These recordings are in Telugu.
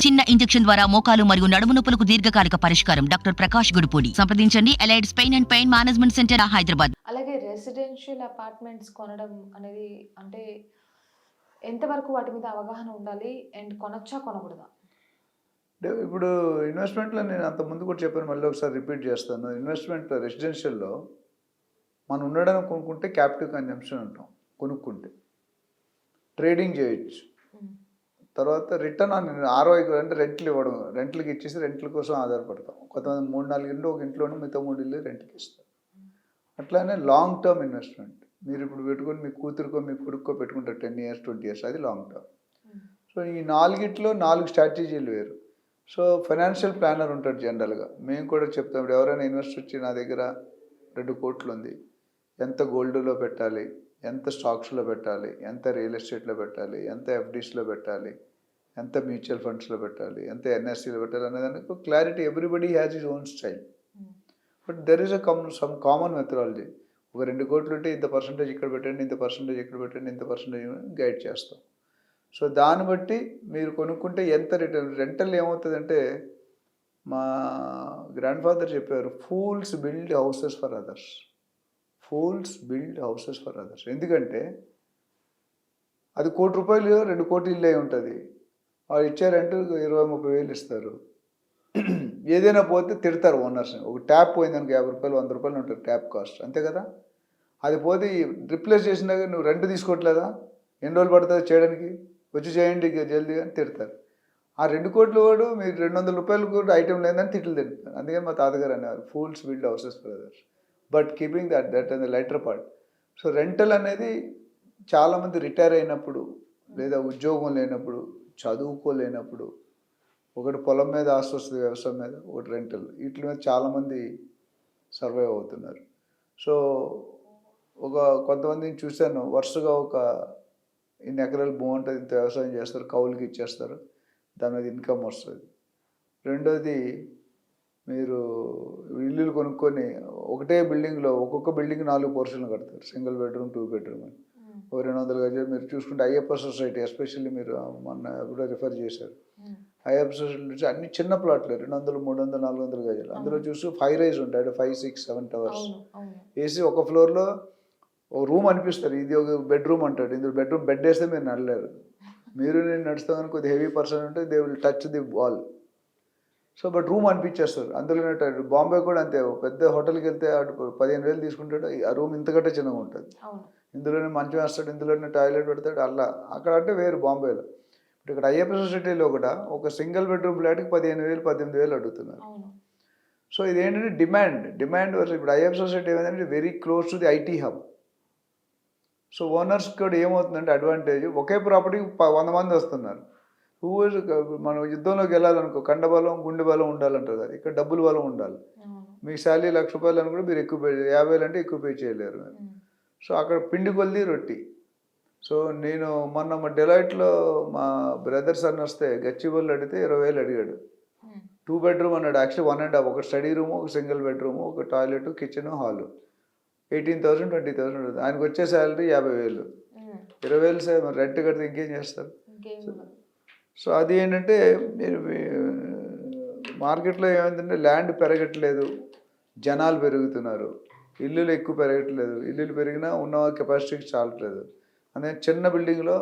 చిన్న ఇంజెక్షన్ ద్వారా మోకాలు మరియు నడుము నొప్పులకు దీర్ఘకాలిక పరిష్కారం. డాక్టర్ ప్రకాష్ గుడిపూడి. సంప్రదించండి. ఎలైడ్స్ pain and pain management centre, Hyderabad. అలాగే రెసిడెన్షియల్ అపార్ట్మెంట్స్ కొనడం అనేది అంటే ఎంతవరకు వాటి మీద అవగాహన ఉండాలి? అండ్ కొనొచ్చా? కొనకూడదా? అంటే ఇప్పుడు ఇన్వెస్ట్మెంట్‌లో నేను అంతకుముందు కూడా చెప్పాను. మళ్ళీ ఒకసారి రిపీట్ చేస్తాను. ఇన్వెస్ట్మెంట్‌లో రెసిడెన్షియల్‌లో మనం ఉండడానికి కొనుక్కుంటే క్యాపిటివ్ కన్జంప్షన్ అంటాం కొనుక్కుంటే. ట్రేడింగ్ చేయొచ్చు. తర్వాత రిటర్న్ ఆన్ ఆర్ఓఐ అంటే రెంట్లు ఇవ్వడం. రెంట్లకి ఇచ్చేసి రెంట్ల కోసం ఆధారపడతాం. కొంతమంది 3, 4 ఇళ్ళు ఒక ఇంట్లోనే మిగతా 3 ఇళ్ళు రెంట్‌కి ఇస్తారు. అట్లానే లాంగ్ టర్మ్ ఇన్వెస్ట్మెంట్. మీరు ఇప్పుడు పెట్టుకొని మీ కూతురికో మీ కొడుక్కో పెట్టుకుంటారు 10 ఇయర్స్ 20 ఇయర్స్, అది లాంగ్ టర్మ్. సో ఈ 4గిట్లో 4 స్ట్రాటజీలు వేరు. సో ఫైనాన్షియల్ ప్లానర్ ఉంటాడు జనరల్గా. మేము కూడా చెప్తాం, ఇప్పుడు ఎవరైనా ఇన్వెస్ట్ వచ్చి నా దగ్గర 2 కోట్లు ఉంది, ఎంత గోల్డ్లో పెట్టాలి, ఎంత స్టాక్స్లో పెట్టాలి, ఎంత రియల్ ఎస్టేట్లో పెట్టాలి, ఎంత ఎఫ్డీస్లో పెట్టాలి, ఎంత మ్యూచువల్ ఫండ్స్లో పెట్టాలి, ఎంత ఎన్ఎస్సీలో పెట్టాలి అనేదానికి clarity. Everybody has his own style. But there is some common methodology. ఒక 2 కోట్లు ఉంటే ఇంత పర్సంటేజ్ ఇక్కడ పెట్టండి, ఇంత పర్సంటేజ్ ఇక్కడ పెట్టండి, ఇంత పర్సంటేజ్ గైడ్ చేస్తాం. సో దాన్ని బట్టి మీరు కొనుక్కుంటే ఎంత రెంటల్ ఏమవుతుందంటే, మా గ్రాండ్ ఫాదర్ చెప్పారు, fools build houses for others. Fools build houses for others. ఎందుకంటే అది ₹1,00,00,000 2 కోట్ల ఇల్లు అయి ఉంటుంది. వాళ్ళు ఇచ్చే రెంట్ 20-30 వేలు ఇస్తారు. ఏదైనా పోతే తిడతారు ఓనర్స్ని. ఒక ట్యాప్ పోయిందనుకో ₹50 ₹100 ఉంటుంది ట్యాప్ కాస్ట్, అంతే కదా. అది పోతే రిప్లేస్ చేసినాక నువ్వు రెంట్ తీసుకోవట్లేదా, ఎన్ని రోజులు పడుతుంది చేయడానికి, వచ్చి చేయండి జల్దీ అని తిడతారు. ఆ 2 కోట్ల వాడు మీరు ₹200 కూడా ఐటెం లేదని తిట్లు తిడతారు. అందుకని మా తాతగారు అనేవారు, fools build houses for others but keeping that and the lighter part. So rental అనేది చాలామంది రిటైర్ అయినప్పుడు, లేదా ఉద్యోగం లేనప్పుడు, చదువుకోలేనప్పుడు, ఒకటి పొలం మీద ఆస్తి వస్తుంది, వ్యవసాయం మీద, ఒకటి రెంటల్, వీటి మీద చాలామంది సర్వైవ్ అవుతున్నారు. సో కొంతమందిని చూశాను, వరుసగా ఒక ఇన్ని ఎకరాలు బాగుంటుంది, ఇంత వ్యవసాయం చేస్తారు, కౌలుకి ఇచ్చేస్తారు, దాని మీద ఇన్కమ్ వస్తుంది. రెండోది, మీరు ఇల్లులు కొనుక్కొని ఒకటే బిల్డింగ్లో ఒక్కొక్క బిల్డింగ్ 4 పోర్షన్లు కడతారు, సింగిల్ బెడ్రూమ్ 2 బెడ్రూమ్ అని. 200 గజాలు మీరు చూసుకుంటే అయ్యప్ప సొసైటీ, ఎస్పెషల్లీ మీరు మొన్న కూడా రిఫర్ చేశారు, అయ్యప్ప సొసైటీ అన్ని చిన్న ప్లాట్లు 200, 300, 400 గజాలు. అందులో చూసి 5 రైజ్ ఉంటాయి, 5, 6, 7 టవర్స్ వేసి ఒక ఫ్లోర్లో ఒక రూమ్ అనిపిస్తారు, ఇది ఒక బెడ్రూమ్ అంటాడు, ఇందులో బెడ్ వేస్తే మీరు నడలేరు. మీరు నేను నడుస్తామని కొద్దిగా హెవీ పర్సన్ ఉంటే they will touch the wall. So bathroom అనిపించేస్తారు. అందులోనే బాంబే కూడా అంతే, పెద్ద హోటల్కి వెళ్తే అటు 15,000 తీసుకుంటాడు, ఆ రూమ్ ఇంతకంటే చిన్నగా ఉంటుంది, ఇందులోనే మంచం వేస్తాడు, ఇందులోనే టాయిలెట్ పెడతాడు, అలా. అక్కడ అంటే వేరు బాంబేలో. ఇప్పుడు ఇక్కడ అయ్యప్ప సొసైటీలో కూడా ఒక సింగిల్ బెడ్రూమ్ ఫ్లాట్కి 15,000, 18,000 అడుగుతున్నారు. సో ఇదేంటంటే డిమాండ్ వర్సెస్. ఇప్పుడు అయ్యప్ప సొసైటీ ఏమైందంటే very close to the IT hub. So owners కూడా ఏమవుతుందంటే అడ్వాంటేజ్, ఒకే ప్రాపర్టీకి 100 మంది వస్తున్నారు. మనం యుద్ధంలోకి వెళ్ళాలనుకో కండబలం గుండె బలం ఉండాలంటారు కదా, ఇక్కడ డబ్బుల బలం ఉండాలి. మీకు శాలరీ ₹1,00,000 అని కూడా మీరు ఎక్కువ పే 50,000 అంటే ఎక్కువ పే చేయలేరు మీరు. సో అక్కడ పిండి కొలిది రొట్టి. సో నేను మొన్న మా డెలాయిట్లో మా బ్రదర్ సన్ వస్తే గచ్చిబౌలి అడిగితే 20,000 అడిగాడు. 2 బెడ్రూమ్ అన్నాడు. యాక్చువల్లీ 1.5, ఒక స్టడీ రూము, ఒక సింగిల్ బెడ్రూము, ఒక టాయిలెట్, కిచెన్, హాలు. 18,000, 20,000 ఉంటుంది. ఆయనకు వచ్చే శాలరీ 50,000. 20,000 రెంట్ కడితే ఇంకేం చేస్తారు. సో అది ఏంటంటే, మీరు మార్కెట్లో ఏమైందంటే ల్యాండ్ పెరగట్లేదు, జనాలు పెరుగుతున్నారు, ఇల్లులు ఎక్కువ పెరగట్లేదు, ఇల్లులు పెరిగినా ఉన్న కెపాసిటీకి చాలట్లేదు. అదే చిన్న బిల్డింగ్లో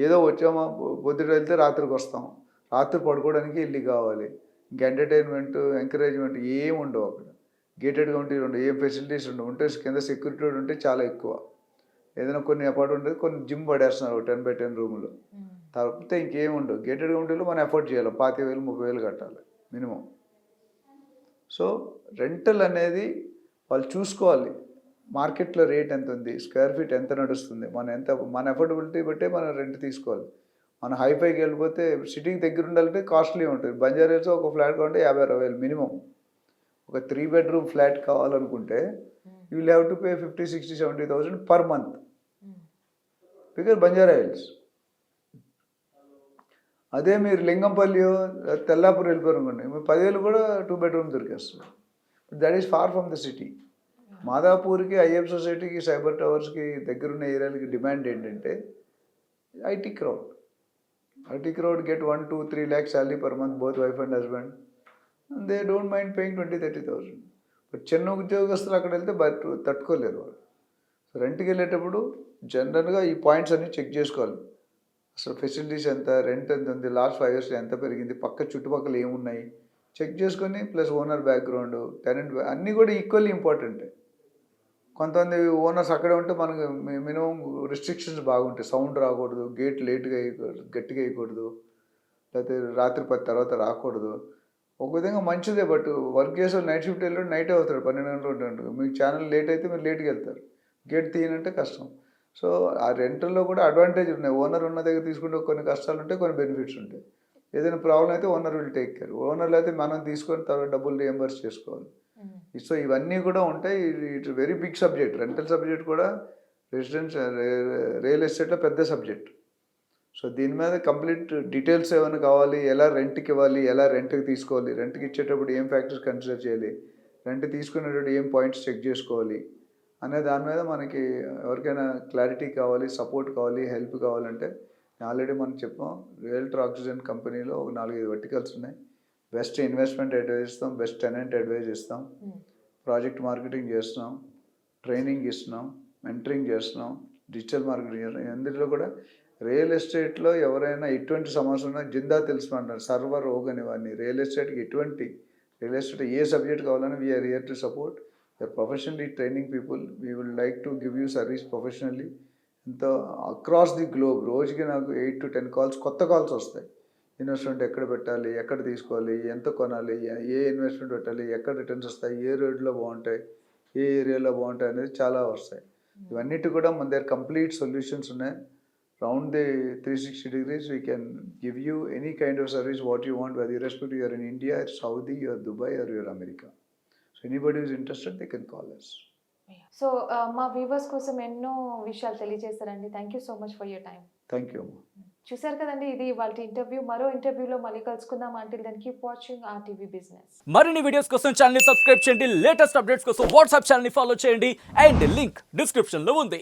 ఏదో వచ్చామా, పొద్దుట వెళ్తే రాత్రికి వస్తాం, రాత్రి పడుకోవడానికి ఇల్లు కావాలి, ఇంక ఎంటర్టైన్మెంట్ ఎంకరేజ్మెంట్ ఏమి ఉండవు అక్కడ. గేటెడ్ కమ్యూనిటీలు ఉండవు, ఏ ఫెసిలిటీస్ ఉండవు. ఉంటే కింద సెక్యూరిటీ ఉంటే చాలా ఎక్కువ. ఏదైనా కొన్ని అపార్ట్ ఉంటుంది, కొన్ని జిమ్ పడేస్తున్నారు 10x10 రూములు, తప్పితే ఇంకేమి ఉండవు. గేటెడ్ కమ్యూనిటీలో మనం ఎఫోర్డ్ చేయాలి, 25,000, 30,000 కట్టాలి మినిమం. సో రెంటల్ అనేది వాళ్ళు చూసుకోవాలి, మార్కెట్లో రేట్ ఎంత ఉంది, స్క్వేర్ ఫీట్ ఎంత నడుస్తుంది, మన ఎఫోర్డబిలిటీ బట్టే మనం రెంట్ తీసుకోవాలి. మన హైఫైకి వెళ్ళిపోతే సిటీకి దగ్గర ఉండాలంటే కాస్ట్లీ ఉంటుంది. బంజారాలో ఒక ఫ్లాట్ కావాలంటే 50-60,000 మినిమం. ఒక 3 బెడ్రూమ్ ఫ్లాట్ కావాలనుకుంటే you will have to pay 50, 60, 70,000 per month, because Banjara hills. అదే మీరు లింగంపల్లి, తెల్లాపూర్ వెళ్ళిపోయారు అనుకోండి, మీరు 10,000 కూడా 2 బెడ్రూమ్ దొరికేస్తుంది. That is far from the city. మాదాపూర్కి, అయ్యప్ప సొసైటీకి, సైబర్ టవర్స్కి దగ్గరున్న ఏరియాలకి డిమాండ్ ఏంటంటే IT crowd. IT crowd get 1, 2, 3 lakh salary per month, both wife and husband. And they don't mind paying 20-30,000. But చిన్న ఉద్యోగస్తులు అక్కడ వెళ్తే తట్టుకోలేరు వాళ్ళు. సో రెంట్కి వెళ్ళేటప్పుడు జనరల్గా ఈ పాయింట్స్ అన్నీ చెక్ చేసుకోవాలి. అసలు ఫెసిలిటీస్ ఎంత, రెంట్ ఎంత ఉంది, లాస్ట్ 5 years ఎంత పెరిగింది, పక్క చుట్టుపక్కల ఏమున్నాయి చెక్ చేసుకొని, ప్లస్ ఓనర్ బ్యాక్గ్రౌండ్, టెనెంట్ అన్నీ కూడా ఈక్వల్లీ ఇంపార్టెంటే. కొంతమంది ఓనర్స్ అక్కడే ఉంటే మనకు మినిమం రిస్ట్రిక్షన్స్ బాగుంటాయి. సౌండ్ రాకూడదు, గేట్ లేట్గా వేయకూడదు, గట్టిగా వేయకూడదు, లేకపోతే రాత్రి 10 తర్వాత రాకూడదు. ఒక విధంగా మంచిదే. బట్ వర్క్ చేసే నైట్ షిఫ్ట్ వెళ్ళి నైట్ అవుతాడు, 12 గంటలు 1 గంటలు. మీకు ఛానల్ లేట్ అయితే మీరు లేట్గా వెళ్తారు, గేట్ తీయనంటే కష్టం. సో ఆ రెంటల్లో కూడా అడ్వాంటేజ్ ఉన్నాయి. ఓనర్ ఉన్న దగ్గర తీసుకుంటే కొన్ని కష్టాలు ఉంటాయి, కొన్ని బెనిఫిట్స్ ఉంటాయి. ఏదైనా ప్రాబ్లం అయితే ఓనర్ విల్ టేక్ కేర్. ఓనర్లు అయితే మనం తీసుకొని తర్వాత డబ్బులు రియంబర్స్ చేసుకోవాలి. సో ఇవన్నీ కూడా ఉంటాయి. It's very big subject. Rental subject కూడా రియల్ ఎస్టేట్లో పెద్ద సబ్జెక్ట్. సో దీని మీద కంప్లీట్ డీటెయిల్స్ ఏమైనా కావాలి, ఎలా రెంట్కి ఇవ్వాలి, ఎలా రెంట్కి తీసుకోవాలి, రెంట్కి ఇచ్చేటప్పుడు ఏం ఫ్యాక్టర్స్ కన్సిడర్ చేయాలి, రెంట్ తీసుకునేటప్పుడు ఏం పాయింట్స్ చెక్ చేసుకోవాలి అనే దాని మీద మనకి ఎవరికైనా క్లారిటీ కావాలి, సపోర్ట్ కావాలి, హెల్ప్ కావాలంటే ఆల్రెడీ మనం చెప్పాం. రియల్టర్ ఆక్సిజన్ కంపెనీలో ఒక 4-5 వర్టికల్స్ ఉన్నాయి. బెస్ట్ ఇన్వెస్ట్మెంట్ అడ్వైజ్ ఇస్తాం, బెస్ట్ టెనెంట్ అడ్వైజ్ ఇస్తాం, ప్రాజెక్ట్ మార్కెటింగ్ చేస్తున్నాం, ట్రైనింగ్ ఇస్తున్నాం, మెంటరింగ్ చేస్తున్నాం, డిజిటల్ మార్కెటింగ్ చేస్తున్నాం. అందులో కూడా రియల్ ఎస్టేట్లో ఎవరైనా ఎటువంటి సమస్య ఉన్నా జిందా తెలుసుకుంటారు. సర్వర్ రోగని వాడిని రియల్ ఎస్టేట్కి ఎటువంటి రియల్ ఎస్టేట్ ఏ సబ్జెక్ట్ కావాలని we are here to support. You are professionally training people. We will like to give you service professionally. ఎంతో అక్రాస్ ది గ్లోబ్ రోజుకి నాకు 8 to 10 కాల్స్, కొత్త కాల్స్ వస్తాయి. ఇన్వెస్ట్మెంట్ ఎక్కడ పెట్టాలి, ఎక్కడ తీసుకోవాలి, ఎంత కొనాలి, ఏ ఇన్వెస్ట్మెంట్ పెట్టాలి, ఎక్కడ రిటర్న్స్ వస్తాయి, ఏ రోడ్లో బాగుంటాయి, ఏ ఏరియాలో బాగుంటాయి అనేది చాలా వస్తాయి. ఇవన్నిటి కూడా మన దగ్గర కంప్లీట్ సొల్యూషన్స్ ఉన్నాయి. Round the 360 degrees we can give you any kind of service what you want, whether irrespective you are in India, or Saudi, or Dubai, or you are America. So anybody who is interested, they can call us. So మా వ్యూవర్స్ కోసం ఎన్నో విషయాలు తెలియజేస్తారండి. Thank you so much for your time. Thank you. చూసారు కదండి, ఇది వాళ్ళ ఇంటర్వ్యూ. మరో ఇంటర్వ్యూలో మళ్ళీ కలుసుకుందాం. Until then keep watching RTV business. మరిన్ని వీడియోస్ కోసం ఛానల్ ని సబ్స్క్రైబ్ చేయండి. లేటెస్ట్ అప్డేట్స్ కోసం వాట్సాప్ ఛానల్ ని ఫాలో చేయండి. అండ్ లింక్ డిస్క్రిప్షన్ లో ఉంది.